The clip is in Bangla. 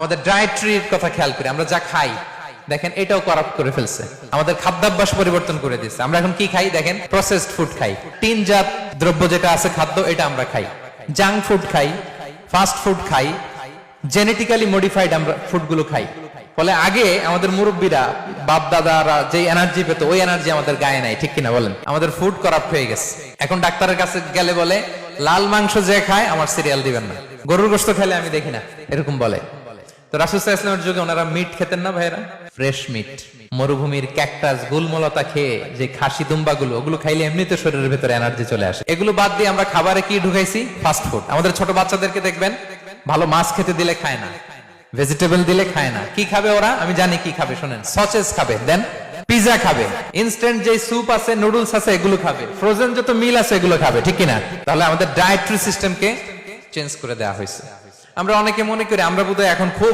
আমাদের ডায়েটরির কথা খেয়াল করি, আমরা যা খাই দেখেন এটাও করাপ্ট করে ফেলছে, আমাদের খাদ্যাভ্যাস পরিবর্তন করে দিচ্ছে। আমরা এখন কি খাই দেখেন, প্রসেসড ফুড খাই, টিনজাত দ্রব্য যেটা আছে খাদ্য এটা আমরা খাই, জাঙ্ক ফুড খাই, ফাস্ট ফুড খাই, জেনেটিক্যালি মডিফাইড আমরা ফুডগুলো খাই। ফলে আগে আমাদের মুরব্বীরা বাপ দাদারা যে এনার্জি পেত ওই এনার্জি আমাদের গায়ে নাই, ঠিক কিনা বলেন? আমাদের ফুড করাপ্ট হয়ে গেছে। এখন ডাক্তারের কাছে গেলে বলে লাল মাংস যে খায় আমার সিরিয়াল দিবেন না, গরুর গোশত খেলে আমি দেখি না, এরকম বলে। তো রাসূল সাল্লাল্লাহু আলাইহি ওয়াসাল্লামের যুগে ওনারা মিট খেতেন না ভাইরা, ফ্রেশ মিট, মরুভূমির ক্যাকটাস গুলমলতা খেয়ে যে খাসি দুম্বা গুলো, ওগুলো খাইলে এমনিতে শরীরের ভিতরে এনার্জি চলে আসে। এগুলো বাদ দিয়ে আমরা খাবারে কি ঢুকাইছি? Fast food. আমাদের ছোট বাচ্চাদেরকে দেখবেন ভালো মাছ খেতে দিলে খায় না, ভেজিটেবল দিলে খায় না। কি খাবে ওরা? আমি জানি কি খাবে, শোনেন। সসেজ খাবে, দেন পিজা খাবে, ইনস্ট্যান্ট যে স্যুপ আছে, নুডলস আছে, এগুলো খাবে, ফ্রোজেন যত মিল আছে এগুলো খাবে, ঠিক কিনা? তাহলে আমাদের ডায়েটরি সিস্টেমকে চেঞ্জ করে দেওয়া হয়েছে। আমরা অনেকে মনে করি আমরা বোধহয় এখন খুব